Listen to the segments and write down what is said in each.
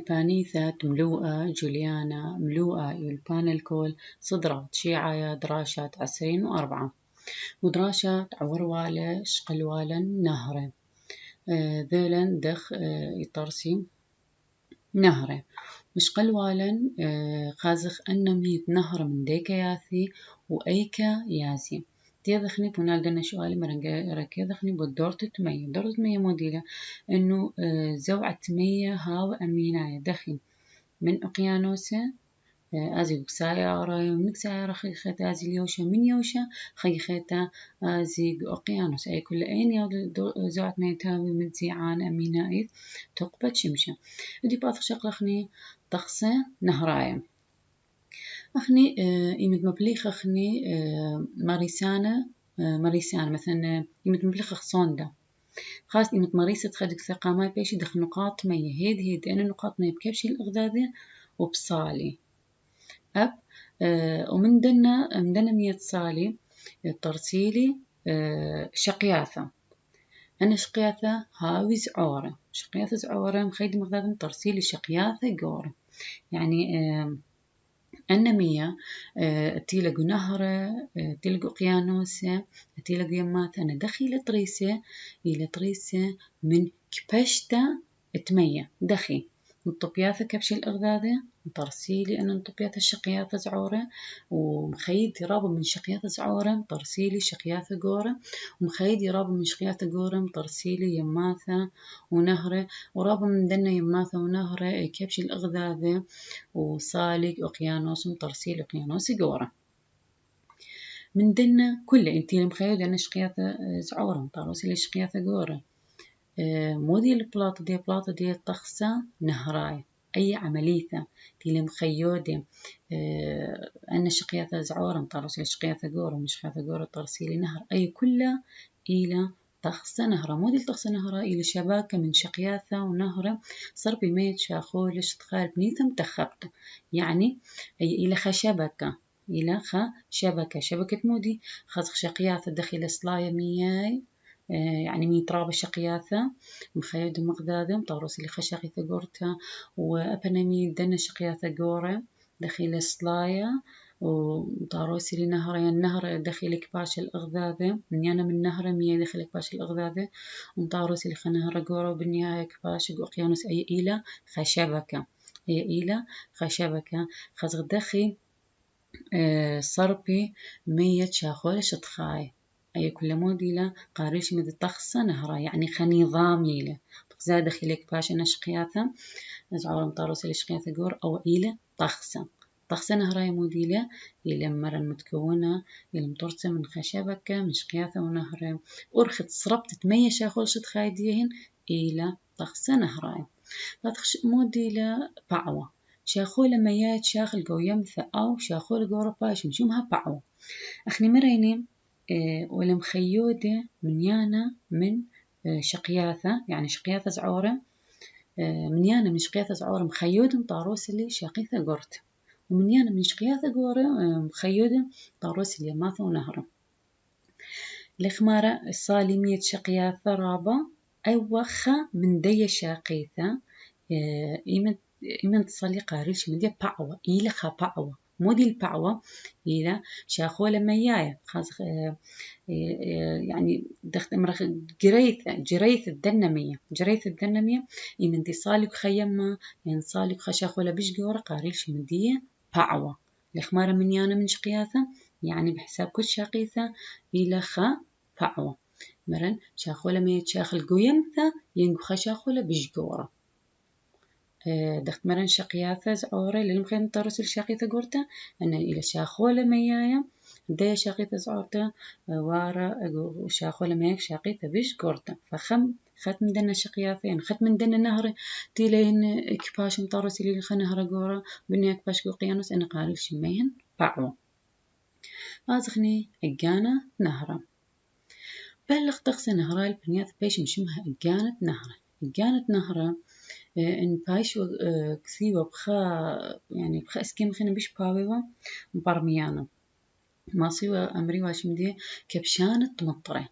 البانيثة ملوءة جوليانا ملوءة البانلكول صدرات شيعايا دراشات عسرين وأربعة ودراشات عوروالة شقلوالا نهرة ذولن دخ يطرسي نهرة مشقلوالا خازخ أنميت نهر من ديكا ياثي وأيكا ياسي تيذخني بونال دنا شوالي ركيذخني بالدورة تمية دورة تمية موديلة إنه زوعة تمية هاو أميناية دخن من أقيانوسة أزي سيارة منك سيارة خيختا أزي اليوشة من يوشة خيختا أزي أقيانوس أي كل أين زوعة تمية تاوي متزيعان أميناية تقبت شمشة ودي باث شقلخني تخصة نهراية أخني إيمت مبليخ أخني ماريسانة مثلا إيمت مبليخ خصوندا خاص إيمت مريسة خدك ثقة ما بيش دخل نقاط مية هيد أنا نقاط مية بكبش الأغذاذة وبصالي أب ومن دنا مية صالي ترسيلي شقياثة أنا شقياثة هاوي زعورة شقياثة زعورة مخيد مغذاذة ترسيلي شقياثة قورة يعني أنا مية تيلقوا نهرة تيلقوا قيانوسة تيلقوا يمات أنا دخي لطريسة من كبشتا تمية دخي نطبياثة كبش الأغذاذة ترسيلي أنا نطبياثة الشقياثة زعورة ومخيد يرابا من شقياثة زعورة ترسيلي شقياثة قورة ومخيد يرابا من شقياثة قورة ترسيلي يماثة ونهرة ورابا من دنا يماثة ونهرة كبش الأغذاذة وصالق أقيانوس ترسيل أقيانوس قورة من دنا كله انتي المخيد أنا شقياثة زعورة ترسيلي شقياثة قورة مودي البلاطة دي تخصة نهراي أي عملية تيلي مخيودة أنا شقياثة زعورة ترسيلي شقياثة قورة مش شقياثة قورة ترسيلي نهر أي كله إلى تخصة نهرة مودي تخصة نهرة إلى شباكة من شقياثة ونهرة صار بميت شاخولش تخال بنيثة متخبطة يعني أي إلى خشبكة إلى شبكة مودي خزخ شقياثة دخل صلاية مياي يعني مي تراب شقياثة مخيد مغذاذة مطاروس اللي خشقيثة قورتها وأبنمي دنا شقياثة قورة دخيل صلاية وطاروس اللي نهر يعني النهر دخيل كباش الأغذاذة من يانا من نهر مية دخيل كباش الأغذاذة ومطاروس اللي خنهر قورة وبالنهاية كباش وقيانوس أي إلى خشبكة هي إلى خشبكة خزغ دخي صربي مية شاخولش تخاي أي كل موديلة قاريش مد تخصة نهرة يعني خنظام يله زاد خليك باش أنا شقياثة نزعور مطاروس اللي شقياثة قور أو إلى تخصة نهرة موديلة إلى مرة متكونة إلى مطرسة من خشبكة من شقياثة ونهرة أرخت صربت تمية شاخولش تخايديهن إلى تخصة نهرة موديلة بعوة شاخولة ميات شاخل قويم أو شاخولة قورة باش نشومها بعوة أخني مريني ولمخيودة من يانا من شقياثة يعني شقياثة زعورة من يانا من شقياثة زعورة مخيودة مطاروس اللي شقيثة قورت ومن يانا من شقياثة قورة مخيودة مطاروس اللي ماثة ونهرة الإخمارة الصالمية شقياثة رابة أوخة من دي شاقيثة إيمن تصلي قاريش من دي بعوة إيلخا بعوة مودي البعوة إلى شاخولة مياية خاص يعني دخت مرخ جريث الدنمية إن دي صالك خيمة يعني صالك خشاخولة بيشجورة قاريش من دي بعوة الإخمارة من يانا من شقياثة يعني بحساب كل شقيثة إلى بعوة مرن شاخولة مية شاخل قويمثة ينقو خشاخولة بيشجورة دخت مرن شقياثة زعورة للمخيم ترس الشقيثة قرته أن إلى شاخولة ميايا ده شقيثة زعورته وارا شاخولة مياك شقيثة بيش قرته خت من دنا شقياثة يعني خت من دنا نهر تيلين إكباش مطرس اللي خنهر قورة بني إكباش قيانوس أنا قارل شميهن بعوة أزخني إجانة نهرة بلغ تخص نهرة البنيات بيش مشمها إجانة نهرة إن بايش كثيبة بخا اسكيم خنا بيش باويوا برميانا ما سوى أمري واشمدي كبشانة مطرة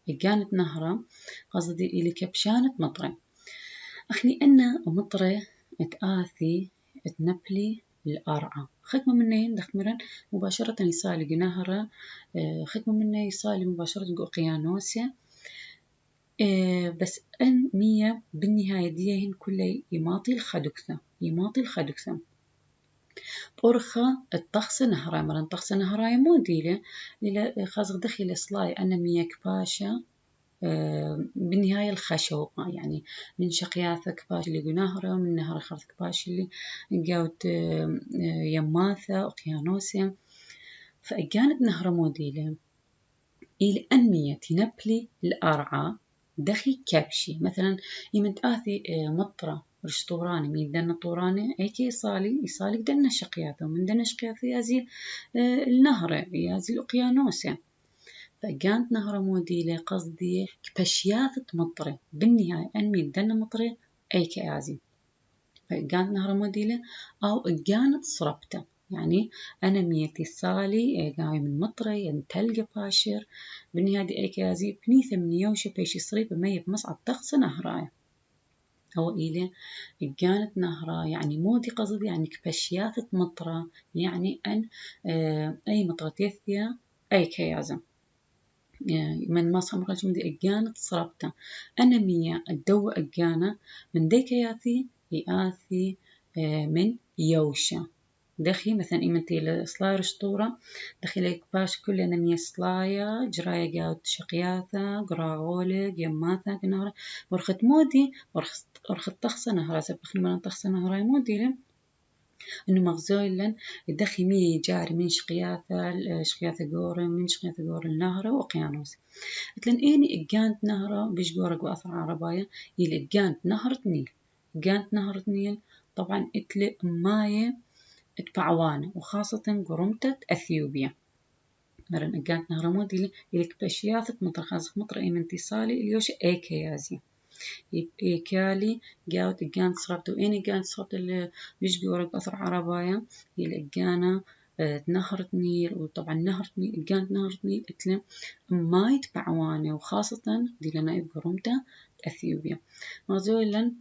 إجانة نهرة قصدي إلي كبشانة مطرة أخني أنا مطرة تآثي تنبلي الأرعى. خدمة منه دخمرا مباشرة يصالي نهر، خدمة منه يصالي مباشرة أقيانوسيا. بس أن مية بالنهاية ديهن كله يماطي الخدكثة بورخة الطخس نهراي مرن طخس نهراي موديلة إلى خاص دخل صلاي أنا مية كباشة. بالنهاية الخشوة يعني من شقياثة كباش اللي نهرة من نهر خرث كباش اللي جاوت يماثة أقيانوسيا. فأجانت نهر موديلة إلى أنمية تنبلي الأرعى دخي كبشي مثلا يمد آثي مطرة رشطوراني من دنا طوراني أيكي يصالي دنا شقياثة ومن دنا شقياثة يازي النهر يازي الأقيانوسيا. فكانت نهر موديلة قصدي كبشياثة مطرة بالنهاية أنمي دنا مطرة أيكي يازي. فكانت نهر موديلة أو كانت صربته يعني أنا ميتي صالي قاوي من مطري ينتلقى باشر بالنهاية دي أيكازي بنيثة من يوشة بيش يصريب مية بمصعد تغص نهراي هو إلي كانت نهرا يعني مودي قصدي يعني كبشياثة مطرة يعني أن أي مطرة تيثيا أي كيازم من مصر مقالش من دي كانت صربته أنا مية الدو أجانا من دي كياثي يآثي من يوشة دخي مثلا إيمتي لصلاير شطورة دخي ليك باش كلنا مية صلايا جرايا جاوت شقياثة قراغولة يماثة كنهرة ورخت مودي ورخت تخصة نهرة سبخ من تخصة نهرة مودي لن إنه مغزويلا دخي مية جاري من شقياثة جورة من شقياثة جورة النهرة وقيانوس مثلا إني إجانت نهرة بيش جورة وأثر عربايا يلي إجانت نهر نيل طبعا إتلي مايه اتبعوانة وخاصة قرمتة أثيوبيا مرن أجانت نهر مودي يلك بشياثة مطر خاصة مطر إيمن تصالي اليوش إيكيازي إيكالي جاوت أجانت صربت وإني جانت صربت اللي بيش بورق أثر عربايا يلي أجانا نهر نيل وطبعا نهر نيل أجانت نهر نيل إتلم ما يتبعوانة وخاصة دي لنا قرمتة أثيوبيا مازولا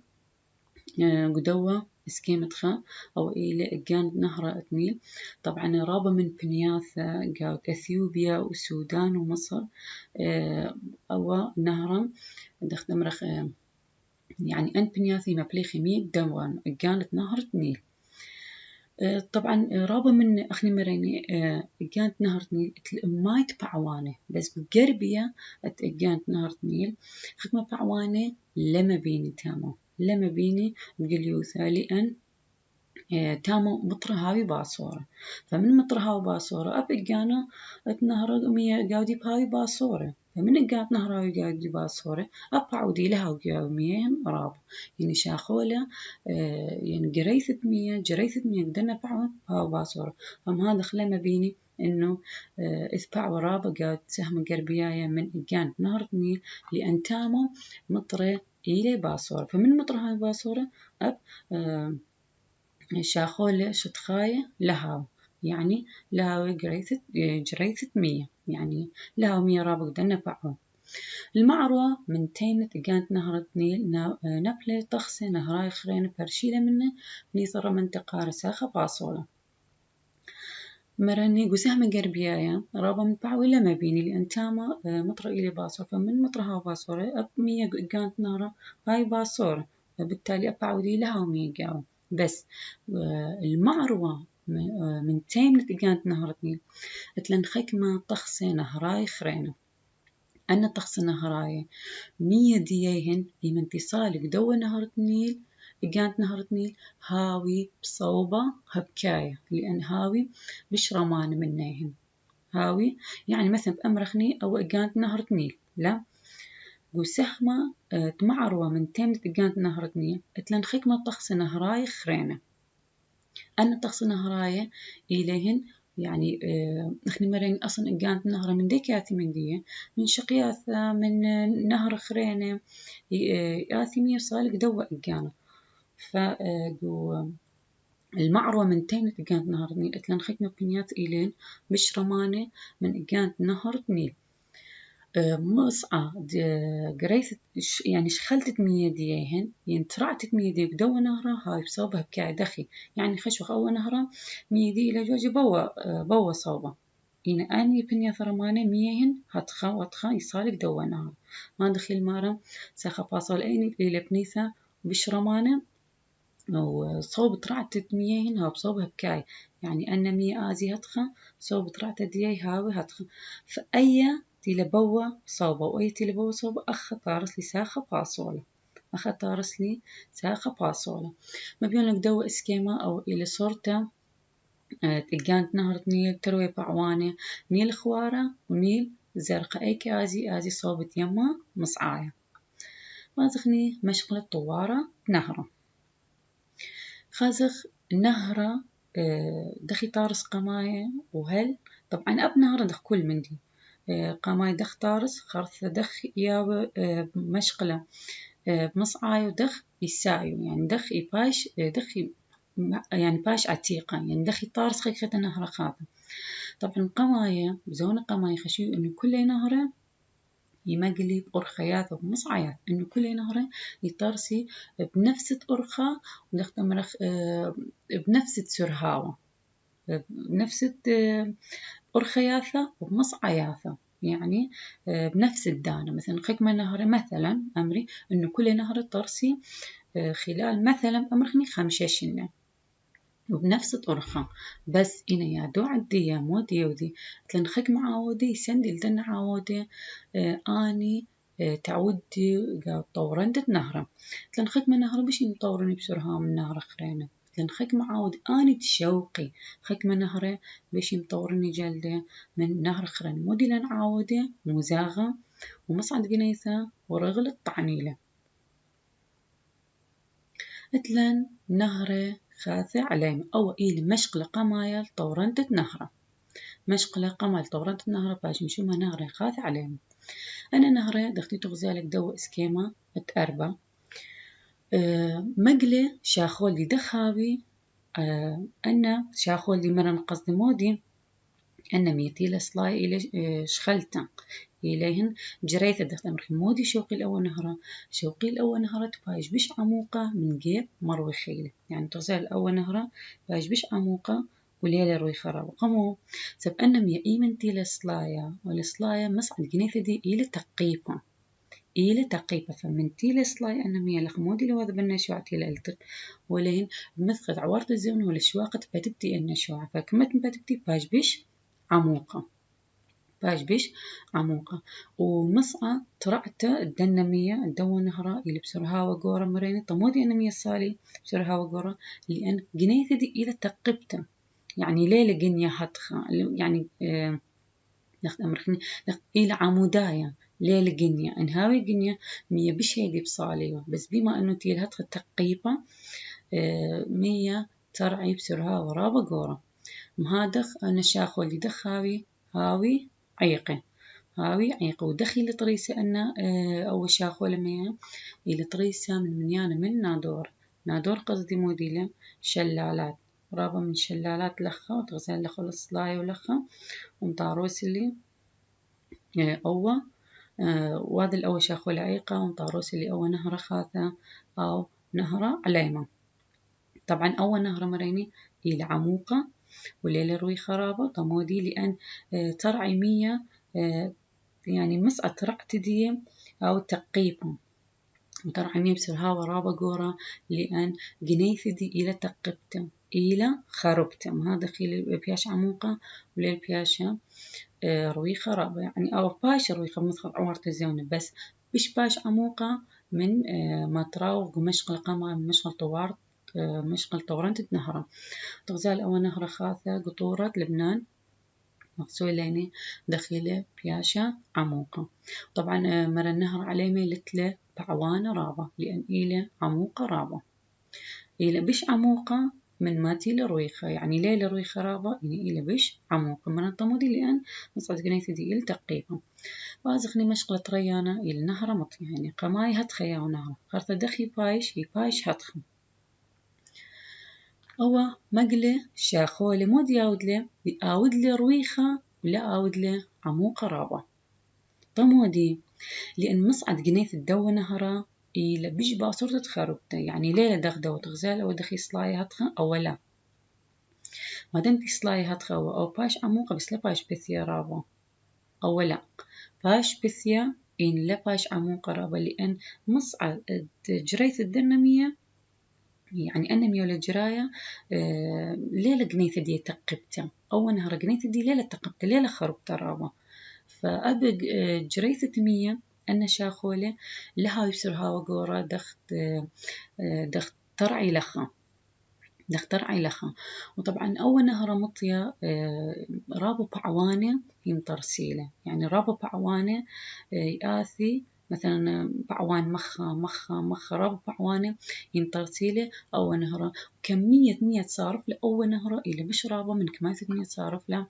قدوة اسكيمتخا أو إلى إجان نهر النيل طبعا رابا من بنياثة قاوت أثيوبيا والسودان ومصر أو نهرا دخدم رخ يعني أن بنياثي مبليخي مية دوان إجانت نهر النيل. طبعا رابا من أخني مريني إجانت نهر النيل ما يتبعوانه بس بقربية إجانت نهر النيل خدمة بعوانه لما بيني تامو لما بيني بقليوثا لأن تامو مطر هاوي باصورة فمن مطر هاوي باصورة أب إجانا اتنهر مية قاودي بهاوي باصورة فمن إجات نهر هاوي قاودي باصورة أب عودي لها وقاوميين راب يعني شاخولة يعني جريثة مية قدرنا بعوض هاوي باصورة فم هذا خلما بيني إنه إثبع ورابا قاعد سهم قربيايا من إجان نهر النيل لأن تامو مطرة إلى باصورة فمن مطر هاي باصورة أب شاخولة شتخاية لهاو يعني لهاو جريثة مية يعني لهاو مية رابق دنا بعو المعروة من تينت إجانت نهر النيل نبلة تخسي نهراي خرين برشيلة منه نيصر منطقة رساخة باصولة مرني قسهم قربيايا رابا من بعوي لما بيني لأن تاما مطر إلي باصورة فمن مطرها باصورة أب مية إجانت نهرة هاي باصورة فبالتالي أبعودي لها ومية قاو بس المعروة من تيمنت إجانت نهر النيل اتلن خكمة تخسي نهراي خرينة أنا تخسي نهراي مية ديهن من اتصالك دو نهر النيل إجانت نهر النيل هاوي بصوبة هبكاية لأن هاوي بشرمان منهن هاوي يعني مثلا بأمرخني أو إجانت نهر النيل لا وسهمة تمعروة من تيمنت إجانت نهر النيل اتلن خكمة تخسي نهراي خرينة أنا تخص نهراية إليهن يعني إحنا مرين أصلا إجانت نهرة من ديكاتي من دية من شقياثة من نهر خرينة ياثي مير صالك دوا إجانة فجو المعروة من تين إجانت نهر النيل إتلن خدمة بنيات إلين مش رمانة من إجانت نهر النيل مصعى قريت يعني شخلتت مية ديهن يعني ترعتت مية دي بدو نهرة هاي بصوبها بكاع دخي يعني خشوخ أول نهرة مية دي إلى جوجي بوا صوبة إن أني بنيا ثرمانة ميهن هتخا يصالك دو نهر ما دخيل مارا ساخا باصول أيني إلى بنيثة بشرمانة وصوب ترعتت ميهن ها بصوبها بكاي يعني أن مية آزي هتخا صوب ترعتت ديي هاوي هتخا فأي تيلبوا صوبة وأي تيلبوا صوبة أخ طارس لي ساخة باصولة أخ طارس لي ساخة باصولة ما بيون لك دو إسكيما أو إلى صورته تلقانت نهر نيل تروي بعوانة نيل خوارة ونيل زرقاء أي كازي صوبت يما مصعاية ما زخني مشغلة طوارة نهرة خازخ نهرة دخي طارس قماية وهل طبعا أب نهرة دخ كل من دي قماية دخ طارس خرث دخ يا مشغلة بمصعاية ودخ يسايو يعني دخ يباش دخ يعني باش عتيقة يعني دخي طارس خيخة نهرة خاطة طبعا قماية بزون قماية خشيو إنه كل نهرة يمقلي بأرخيات ومصعيات إنه كل نهرة يطرسي بنفس أرخة ونختمرخ بنفس سرهاوة بنفس أرخياثة ومصعياثة يعني بنفس الدانة مثلا خكمة نهرة مثلا أمري إنه كل نهرة طرسي خلال مثلا أمرخني 5 شنة وبنفس الطرقة بس إنا يا دو عدي يا مودي ودي تلنخك معاودي سندل دن عاودي آني تعودي طورندت نهرة تلنخك من نهرة بش مطورني بسرها من نهرة خرينة تلنخك معاود آني تشوقي خك من نهرة بش مطورني جلدة من نهر خرينة مودي لن عاودي مزاغة ومصعد قنيثة ورغل الطعنيلة اتلن نهرة خاثة عليم أو إيل مشقلة قمايل طورنتت نهرة مشقلة قمايل طورنتت نهرة باش مشوما نهرة خاثة عليم أنا نهرة دختي تغزالك دو إسكيما اتأربا مقلة شاخول دي دخاوي أنا شاخول دي مرن قصد مودي أنا ميتيل سلاي إلى شخلتا إليهن جريثة دخت أمرخ مودي شوقي الأول نهرة تبايش بش عموقة من جيب مروي خيلة يعني تغزال الأول نهرة بايش بش عموقة وليلة روي خراب قمو سب أنا ميا إيمن تيل سلايا والسلايا مسعد جنيثة دي إلى تقيبة فمن تيل سلايا أنا ميا لخمودي لو هذا بالنشوع تيل ألتق ولين بمثقد عوارت الزون ولا شواقة بتبتي النشوع فكمت بتبتي بايش بش عموقة ومصعى طرعت الدنمية الدو نهرة اللي بسرها وقورة مرينة طمودي أنمية الصالي بسرها وقورة لأن جنيثة دي إلى تقبته يعني ليلة جنية هتخا يعني نخت أمرخني نخت إلى عمودايا ليلة جنية انهاوي جنية مية بش هيدي بصالية بس بما أنه تيل هتخا تقيبة مية ترعي بسرها ورابة قورة مهادخ أنا شاخو اللي دخاوي هاوي عيقة ودخي لطريسة أنا أول شاخو لما لطريسة من منيانة من نادور قصدي موديلة شلالات رابا من شلالات لخا وتغزال لخا الصلاية ولخا ومطاروس اللي أول وهذا الأول شاخو العيقة ومطاروس اللي أول نهرة خاثة أو نهرة عليمة طبعا أول نهرة مريني هي العموقة وليلة روي خرابة طمودي لأن ترعي مية يعني مسأة ترعت دي أو تقيبة وترعي مية بسرها ورابة قورة لأن جنيث دي إلى تقبتم إلى خربتم هذا خيل بياش عموقة وليل بياشة روي خرابة يعني أو باش روي خرابة مثل عورت الزونة بس بش باش عموقة من مطراوغ مشغل قمع مشغل طوارت مشغل طورنت نهرة تغزال أول نهرة خاثة قطورة لبنان مغسولة دخيلة بياشة عموقة طبعا مر النهر عليمة لتلة بعوانة رابة لأن إلى عموقة رابة إلى بش عموقة من ماتي لرويخة يعني ليلة رويخة رابة يعني إلى بش عموقة من الطمودي لأن نصعد قنيث دي إلى تقيقة وازخني مشغلة ريانة إلى نهر مطي يعني قماي هتخيا ونهر خرطة دخي بايش يبايش هتخم أو مقلة شاخولة مود ياودلة ياودلة رويخة ولا أودلة عموقة رابة طمودي لأن مصعد جنيث الدو نهرة إلى بيج باصورة تخربته يعني ليلة دغدو تغزال أو دخي صلاي هاتخا أو لا ما دام في صلاي هاتخا أو باش عموقة بس لا باش بثيا رابا أو لا باش بثيا إن لا باش عموقة رابا لأن مصعد جريث الدنمية يعني أنا ميول جراية ليلة جنيث دي تقبته أو نهر جنيث دي ليلة تقبته ليلة خربته رابا فأبق جريث تمية أنا شاخولة لها يسرها وقورة دخت ترعي لخا دخترعي لخا وطبعا أول نهر مطية رابو بعوانة يمطرسيلة يعني رابو بعوانة يآثي مثلا بعوان مخا رابو بعوانة يمطرسيلة أول نهر كمية مية صارف لأول نهر إلى مش رابو من كمية مية صارف له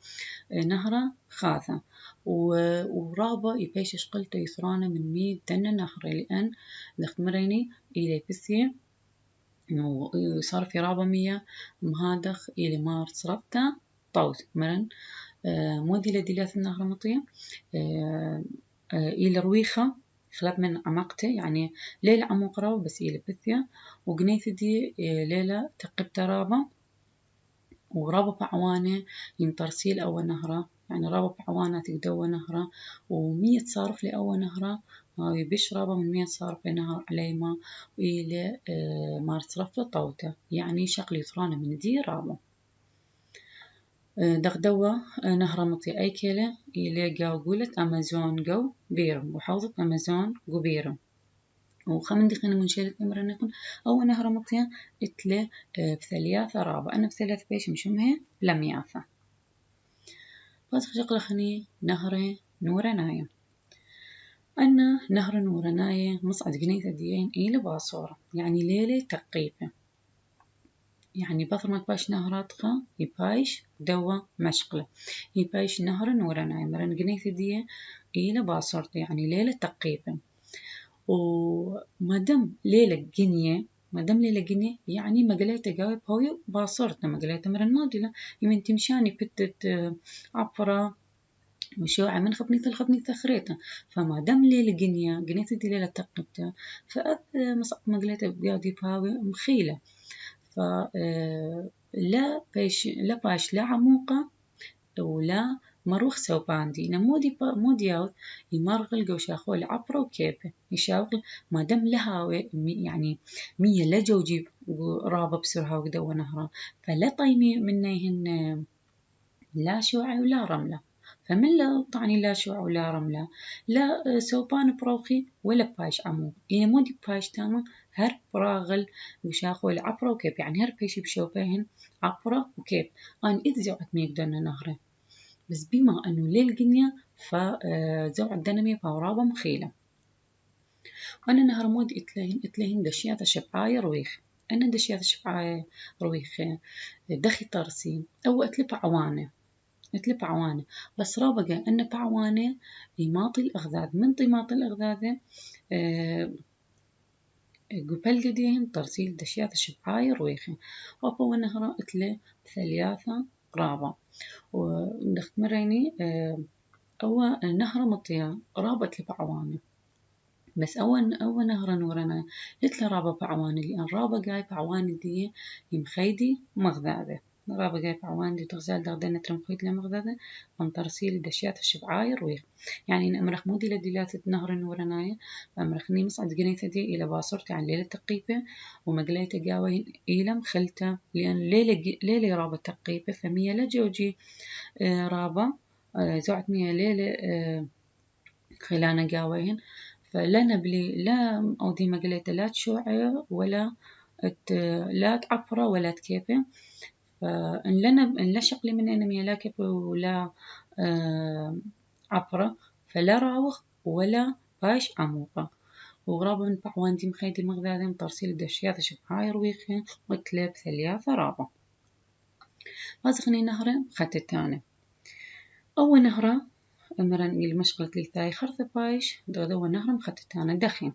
نهرة خاثة ورابا يبيش قلته يثرانه من 100 دنة نهر لأن دخت مريني إلى بثية وصار في رابا 100 مهادخ إلى مار صرفته طوت مرن مودي لديلات النهر مطية إلى رويخة خلاب من عمقته يعني ليلة عمق رابا بس إلى بثية وقنيث دي ليلة تقبت رابا ورابا بعوانة يمترسيل أول نهرة يعني رابا بعوانة تقدوى نهرة و100 صارف لأول نهرة بيشربه من 100 صارف لنهر عليما وإلى مار صرف طوته يعني شقل يطرانه من دي رابا دغدوى نهر مطي أي كيلة إلى قاو قولة أمازون جو بيرم وحوضة أمازون جو بيرم وخمن دقيقة من شيلة أمرنكم أو نهر مطية إتلة بثلاثة رابع أنا بثلاث بيش مشمها لمياثة فاتخ شقلخني نهر نورناية أنا نهر نورناية مصعد جنيثة ديين إلى باصورة يعني ليلة تقيبة يعني بثرمك باش نهراتخا يبايش دوا مشقلة يبايش نهر نورناية مرن جنيثة دي إلى باصورة يعني ليلة تقيبة ومادام ليلة جنية يعني مقليته جاوب هوي باصرتنا مقليته مرن نادلة يمين تمشاني بتت عفرة وشوعة من خبني ثخريته فما دام ليلة جنية دي ليلة تقبته فأب مصعب مقليته بقاضي باوي مخيلة لا باش لا عموقة ولا مروخ سوباندي مودي ياوث يمرغل جو شاخول عبرة وكيبه يشاغل ما دام لها يعني 100 لا جوجي رابة بسرها وقدوة نهرة فلا طيمي منهن لا شوعة ولا رملة فمن لا طعني لا شوعة ولا رملة لا سوبان بروخي ولا باش عمو يعني مودي باش تاما هر براغل وشاخول عبرة وكيب يعني هر بيشي بشوبهن عبرة وكيب أنا إذ زوعت ميقدرنا نهره بس بما أنه ليل جنيا فزوع الدنمي فورابة مخيلة وأنا نهر مود إتلهن دشيات شبعاية رويخ أنا دشيات شبعاية رويخ دخي طرسي أو أتلب عوانة بس رابقة أن بعوانة يماطي الأغذاذ من طماطي الأغذاذ قبل جديهن ترسيل دشيات شبعاية رويخ وأبو نهر إتله ثلاثة رابة وندخت مريني أو نهر مطيا رابط لبعوانة بس أول نهر نورنا لتلا رابا بعوانة لأن رابا جاي بعوانة دي يمخيدي مغذاذة رابا جاي بعوانة دي تغزال دغدنا ترمخيد لمغذاذة من ترسيل دشيات الشبعاية رويخ يعني إن أمرخ مودي لديلات نهر نورناية أمرخني مصعد جنيثة دي إلى باصرتي عن ليلة تقيبة ومقليته جاوين إلى مخلته لأن ليلة رابا تقيبة فمية لجوجي رابا زوعت مية ليلة خلانا جاوين فلا نبلي لا أودي مقليته لا تشوعي ولا لا تعفرة ولا تكيبه فإن لا شقلي من أنا مية لا كيبه ولا عفرة فلا راوخ ولا باش عموقة وغرابة من بعوان دي مخيدي المغذاذي مطرسيل دشياثة شبعاي رويخي وتلب ثلاثة رابة غازخني نهرة خطتانة أول نهرة أمرن المشغلة للثاي خرثة بايش دغدوة نهرة مخطتانة دخين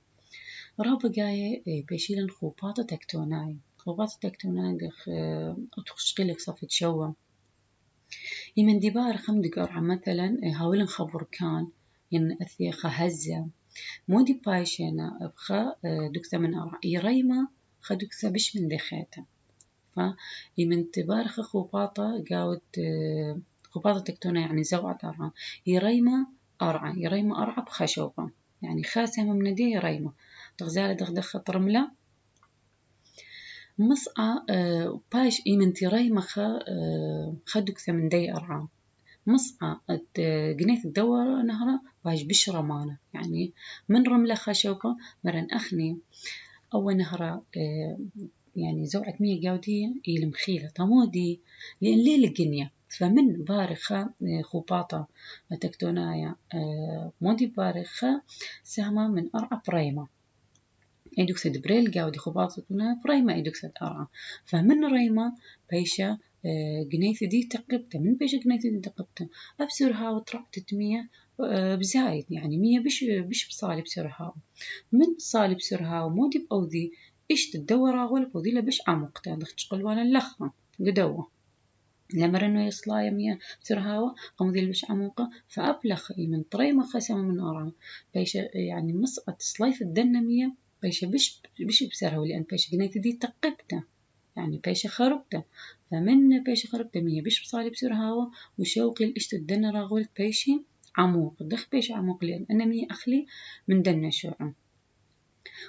رابة جاية بيشيلن خوبات تكتوناي دخ أتخشقلك صفة شوى يمن ديبار خمدقار مثلا هاولن خبر كان ين أثي خهزة مودي بايشنا بخا دكتا من أرع يريما خدكتا بش من دخيتا فيمن تبارخ خوباطة قاود خوباطة تكتونا يعني زوعة أرعى يريما أرعى يريما أرعى بخشوبة يعني خاسة من دي يريما تغزالة دخدخة رملة مصعى باش إيمن تريما خدك من دي أرعى مصعى جنيت الدورة نهرة باش بش رمانة يعني من رملة خشوبة مرن أخني أول نهرة يعني زوعة مية جاودية المخيلة طمودي لأن ليل الجنية فمن بارخة خوباطة تكتونايا مودي بارخة سهمة من أرعى بريمة إدوكسد بريل جاودي خوباطتنا بريمة إدوكسد أرعى فمن ريمة بيشة جنيث دي تقبته من بيشة جنيث دي تقبته أبسرها وطرع تتمية بزايد يعني مية بش بصالي بسرها من صالي بسرها ومودي بأوذي إيش تدور أغول بوذي لبش عمقته دخل وانا اللخة قدوة لما رنو يصلايا مية بسرهاوة قمذي لبش عمقة فأبلخ من طريمة خسمة من أرعى بيشة يعني مسقط صلايف الدنة مية بيشة بش بسرها لأن بيشة جنيت دي تقبته يعني بيشة خربته فمن بيشة خربته مية بش بصالي بسرهاوة وشوقي الإشت الدنة راغول بيشي عموق دخ بيش عموق لأن أنا مية أخلي من دنة شوعة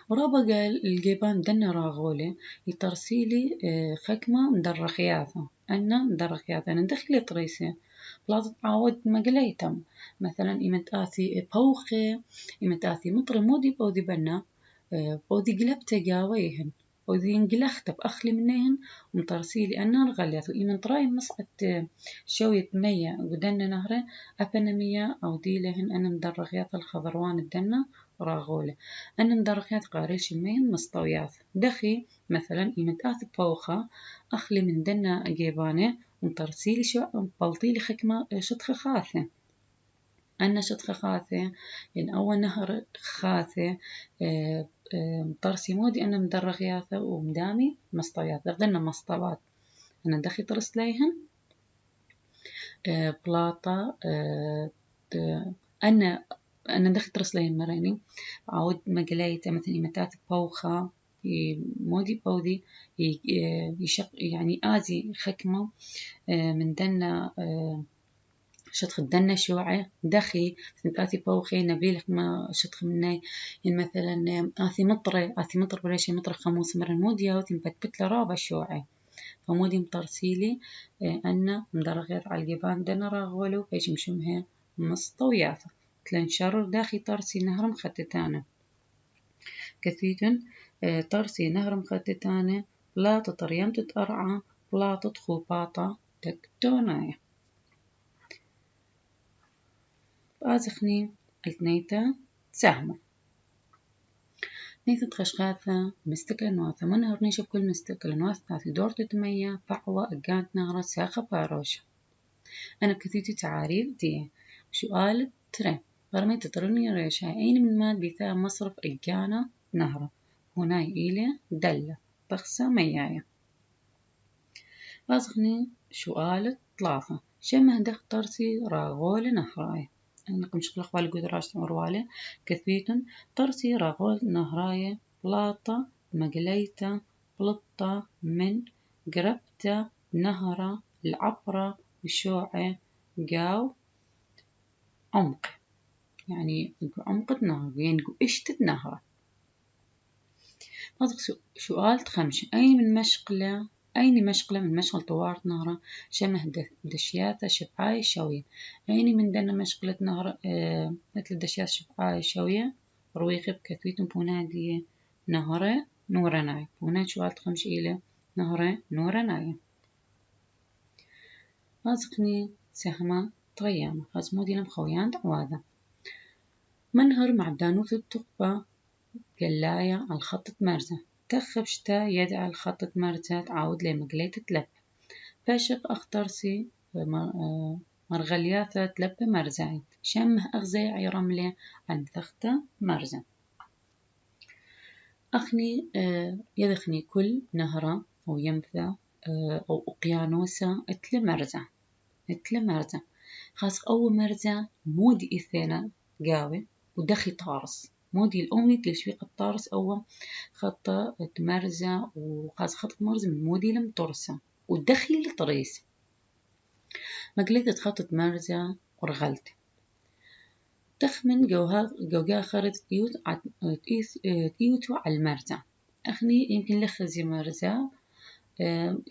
ورابا قال الجيبان دنا راغولي يترسيلي خكمة مدرخياثة أنا مدرخياثة أنا دخلي طريسي لا تتعود مقليتم مثلا إمت آثي بوخي إمت آثي مطر مودي بودي بنا بودي قلبت جاويهن بودي انقلخت بأخلي منهن ومترسيلي أنا رغليث وإمن طراي مسقط شوية مية ودنا نهرة أبنا مية أو ديلهن أنا مدرخياث الخضروان الدنا راغولة أنا مدرخيات قاريش المين مستويات دخي مثلا إمت آث بوخة أخلي من دنا جيبانة ومترسيلي شو بلطيلي خكمة شطخة خاثة أنا شطخة خاثة إن أول نهر خاثة مطرسي مودي أنا مدرخياثة ومدامي مستويات دغدنا مسطوات أنا دخي ترس ليهن بلاطة أنا دخلت رسلين مريني عود مقليته مثلا إمتات بوخة مودي بودي يشق يعني آزي خكمة من دنا شطخ الدنا شوعة دخي آثي بوخي نبيلك ما شطخ مني يعني مثلا آثي مطر ولا شي مطر خموس مرة مودي أو تنبت رابع شوعة فمودي مطرسيلي أنا مدرغيت على الجبان دنا راغولو بيش مشمها مستوياثة تلان شرر داخي طرسي نهر مختتانة كثيتن طرسي نهر مختتانة بلاطة طريان تتأرعى بلاطة خوباطة تكتوناية بازخني التنيتا سهمة نيثة خشخاثة مستقلة نواثة ما نهرنيش بكل مستقلة نواثة تاثي دور تتمية فحوة أقانت نهرة ساخة باروشة أنا كثيتي تعاريف دي سؤال ترى غرمي تطرني ريشة أين من مال بيثاء مصرف إجانا نهرة هناي إلي دلة بخسة ميايا بازغني سؤال ثلاثة شمه دخ طرسي راغول نهراي أنا قم شغل أخوالي قدراش مروالي كثيتن طرسي راغول نهراي بلاطة مقليتة بلطة من قربتة نهرة العبرة وشوعة قاو عمق يعني عمق نهر يعني إشتت نهرة هذا سؤال تخمش أين مشقلة من مشغل طوارت نهرة شمه دشياثة شبعاية شوية أين من دنا مشقلة نهر مثل دشياث شبعاية شوية رويغب كثيت بونادية نهرة نورناي بوناد سؤال تخمش إلى نهرة نورناي رازقني سهمة طيامة هزمودي لم خويان دعواذا منهر مع دانوث التقبة قلاية على الخط مرزة تخب شتا يدعى الخط مرزة تعاود لي مقليت تلب فاشق أخترسي مرغلياثة تلب مرزعين شمه أغزي عي رملي عن ثختة مرزة أخني يدخني كل نهرة أو يمثى أو أقيانوسة اتل مرزة خاص أول مرزة مودي إثناء قاوي ودخي طارس مودي الأمي تلشويق الطارس أو خطة مرزة وخاص خطة مرزة من مودي لمطرسة ودخي لطريس مقلتة خطة مرزة ورغلت تخمن جوجا خرط تيوتو على المرزة أخني يمكن لخزي مرزة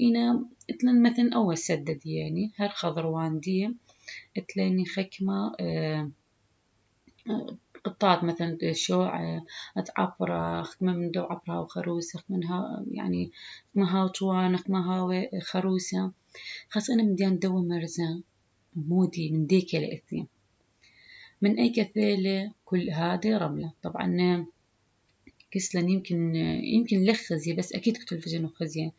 إنا إتلن مثلا أول سدد يعني هر خضروان دي إتلاني خكمة قطات مثلا شوع أتعبر خكمة من دو عبرها وخروسة خكمنها يعني خكمها وطوان خكمها خروسة خاص أنا مديان دو مرزة مودي من ديك لأثنين من أي كثيلة كل هذه رملة طبعا كسلن يمكن لخزي بس أكيد كتلفزيون وخزيان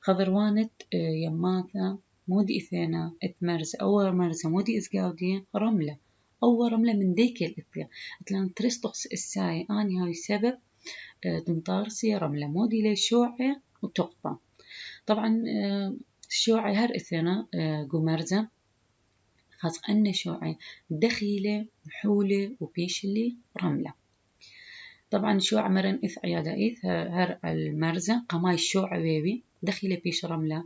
خضروانت يماثا مودي إثينا إتمرز أول مرزة مودي إزقاودي رملة أول رملة من ديك الإثيا أتلان ترستقس الساي أني هاي سبب تمطارسي رملة مودي لي شوعة وتقطع طبعا الشوعة هر إثينا قمرزة خاص أن شوعة دخيلة محولة وبيشلي رملة طبعا شوعة مرن إث عيادة إث هر المرزة قماي الشوعة بيبي دخيلة بيش رملة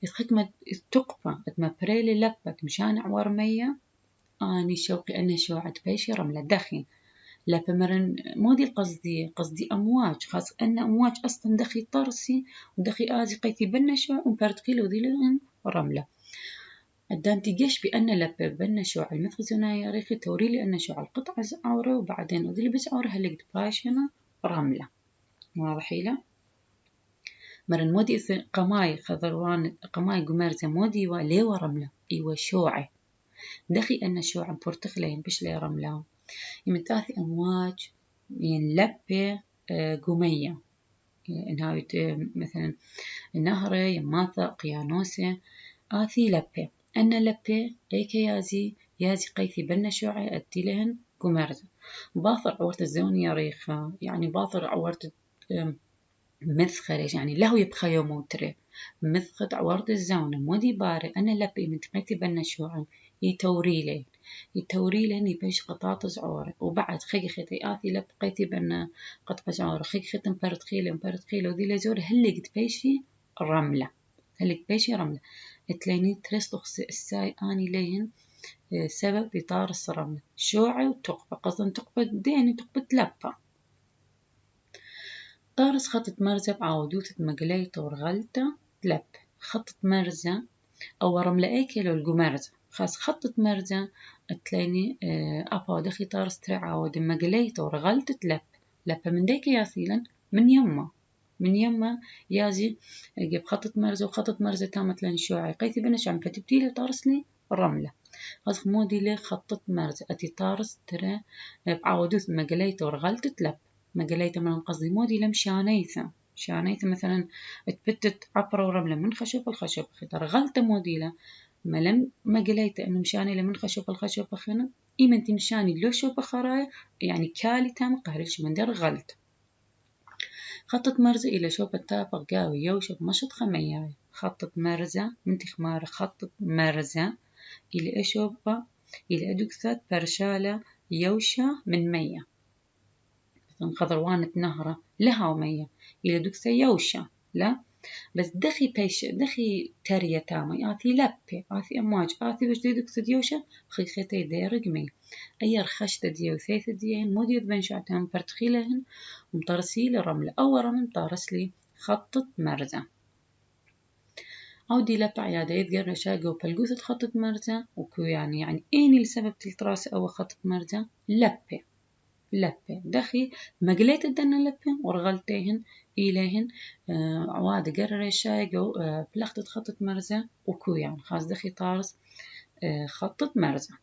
إذ خكمة تقفى إتما بريلي لبت مشان عوار مية أني شوقي أنا شوعة بيشي رملة دخي لبا مرن مودي قصدي أمواج خاص أن أمواج أصلا دخي طرسي ودخي آزي قيتي بنا شوع ومبارتقيل وذيلين رملة الدانتي جيش بأن لبا بنا شوع المثغزنا يا ريخي توريلي أن شوع القطعة زعورة وبعدين وذيلي بزعورة هلقد باشنا رملة واضحيلة مرن مودي قماي خضروان قماي قمارزة مودي وليوا رملة إيوا شوعة دخي أن شوعة برتخلين بش لي رملة يمتاثي أمواج ينلبي قمية إنها مثلا النهر يماثا قيانوسة آثي لبي أن لبي إيك يازي قيثي بنا شوعة أدي لهن قمارزة باثر عورت الزونية ريخة يعني باثر عورت مثخرج يعني له يبخى يوم تري مثخت عورت الزونة مودي باري أنا لبي من تقيتي بنا شوعا يتوريلين يبيش قطاطز عورة وبعد خيخي آثي لب قيتي بنا قطعز عورة خيخي مبرتخيلة وذي لزور هلي قد بيشي رملة اتليني ترسلخ الساي آني لين سبب بطار الرملة شوعة وتقبة قصداً تقبة ديني تقبة لبة طارس خطة مرزة بعودوثة مقليته ورغلته لب خطة مرزة أو رملة أيكيلو القمرزة خاص خطة مرزة تلاقيني أبا دخي طارس ترعاود مقليته ورغلته لب من ديك ياسيلا من يما يازي جيب خطة مرزة وخطة مرزة تامت لين شوعي قيتي بنش عم فتبتيلي طارس لي رملة خاص مودي لي خطة مرزة أتي طارس ترى بعودوث مقليته ورغلته لب مقليته من قصدي مودي لم شانيثة مثلا تبتت عبرة ورملة من خشب الخشب خطر غلطة موديلة ملم مقليته إنه مشاني لمن خشب الخشب خنا إيمن تمشاني لو شوب خرايا يعني كالي تام قهرش من در غلط خطة مرزة إلى شوب التافق قاوي يوشب مشط خمياي خطة مرزة من تخمار خطة مرزة إلى أشوبة إلى أدوكثات برشالة يوشة من مية خضروانة نهرة لها ومية إلى دوكسة يوشة لا بس دخي ترية تامي آثي لبي آثي أمواج آثي بش دي دوكسة يوشة خيختي دي رقمي أي رخشت دي وثيث دي مودي يذبن شعتهم برتخيلهن ومطرسي لرملة أو رمل مطرس لي خطة مرزة عودي لبع عيادة يذقر رشاقة وبلقوثة خطة مرزة وكو يعني إيني لسبب تلتراس أو خطة مرزة لبي دخي مقليت الدنا لبي ورغلتيهن إليهن عواد قرر الشاي بلختة خطة مرزة وكو يعني خاص دخي طارس خطة مرزة